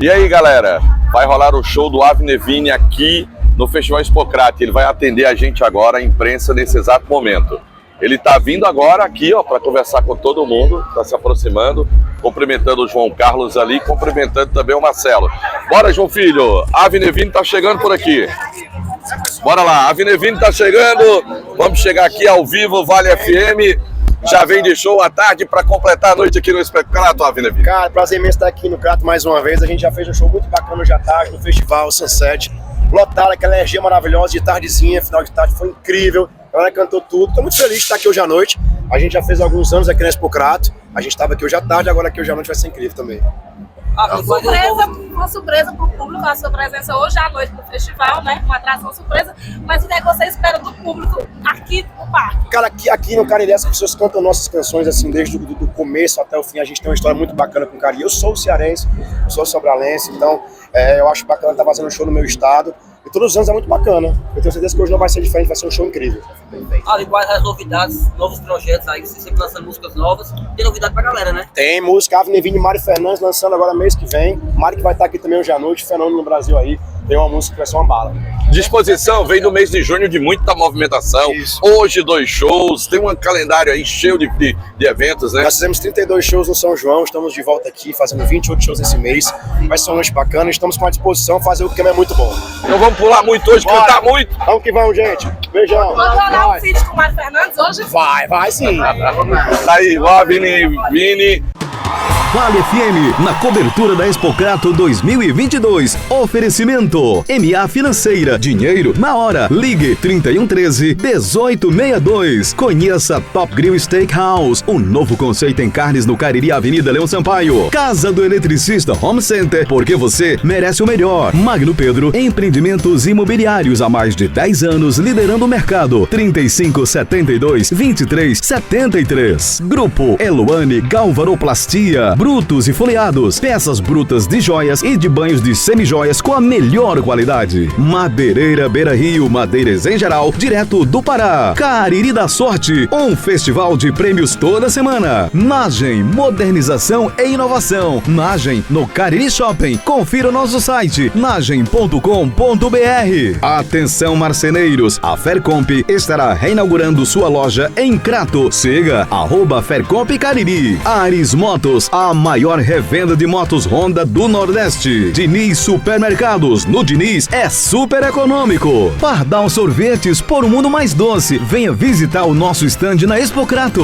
E aí, galera, vai rolar o show do Avni Nevini aqui no Festival Expocrate. Ele vai atender a gente agora, a imprensa, nesse exato momento. Ele está vindo agora aqui, ó, para conversar com todo mundo, está se aproximando, cumprimentando o João Carlos ali, cumprimentando também o Marcelo. Bora, João Filho, Avni Nevini está chegando por aqui. Bora lá, Avni Nevini está chegando, vamos chegar aqui ao vivo, Vale FM. Já vem de show à tarde para completar a noite aqui no Expocrate, Avni Nevini. Cara, prazer imenso estar aqui no Crato mais uma vez. A gente já fez um show muito bacana hoje à tarde no festival Sunset. Lotaram aquela energia maravilhosa de tardezinha, final de tarde, foi incrível. A galera cantou tudo. Estou muito feliz de estar aqui hoje à noite. A gente já fez alguns anos aqui no Expocrate. A gente estava aqui hoje à tarde, agora aqui hoje à noite vai ser incrível também. Uma surpresa para o público, a sua presença hoje à noite no festival, né? Uma atração surpresa. Mas o que é que você espera do público aqui no parque? Cara, aqui no Cariri as pessoas cantam nossas canções assim, desde do começo até o fim. A gente tem uma história muito bacana com o Cariri. Eu sou cearense, sou sobralense, então eu acho bacana estar fazendo um show no meu estado. E todos os anos é muito bacana. Eu tenho certeza que hoje não vai ser diferente, vai ser um show incrível. Ali, quais as novidades, novos projetos aí, você sempre lançando músicas novas. Tem novidade pra galera, né? Tem música, Avni Nevini e Mari Fernandes lançando agora mês que vem. Mari que vai estar aqui também hoje à noite, fenômeno no Brasil aí. Tem uma música que vai ser uma bala. Disposição vem do mês de junho de muita movimentação. Isso. Hoje 2 shows, tem um calendário aí cheio de eventos, né? Nós fizemos 32 shows no São João, estamos de volta aqui fazendo 28 shows esse mês. Vai ser uma noite bacana, estamos com a disposição, fazer o que é muito bom. Então vamos pular muito hoje, Bora. cantar muito. Vamos que vamos, gente. Beijão. Vamos rolar um Vai. feat com o Mário Fernandes hoje? Vai sim. Tá aí, o Avni Nevini. Vale FM, na cobertura da Expocrate 2022. Oferecimento MA Financeira, dinheiro na hora. Ligue 3113-1862. Conheça Top Grill Steakhouse, um novo conceito em carnes no Cariri, Avenida Leão Sampaio. Casa do Eletricista Home Center, porque você merece o melhor. Magno Pedro, empreendimentos imobiliários há mais de 10 anos, liderando o mercado. 3572-2373. Grupo Eluane Galvanoplastia. Brutos e folheados, peças brutas de joias e de banhos de semijoias com a melhor qualidade. Madeireira Beira Rio, madeiras em geral, direto do Pará. Cariri da Sorte, um festival de prêmios toda semana. Nagem, modernização e inovação. Nagem no Cariri Shopping. Confira o nosso site, nagem.com.br. Atenção marceneiros, a Fercomp estará reinaugurando sua loja em Crato. Siga @Fercomp Cariri. Ares Motos, a maior revenda de motos Honda do Nordeste. Diniz Supermercados, no Diniz é super econômico. Pardal Sorvetes, por um mundo mais doce. Venha visitar o nosso stand na Expocrate.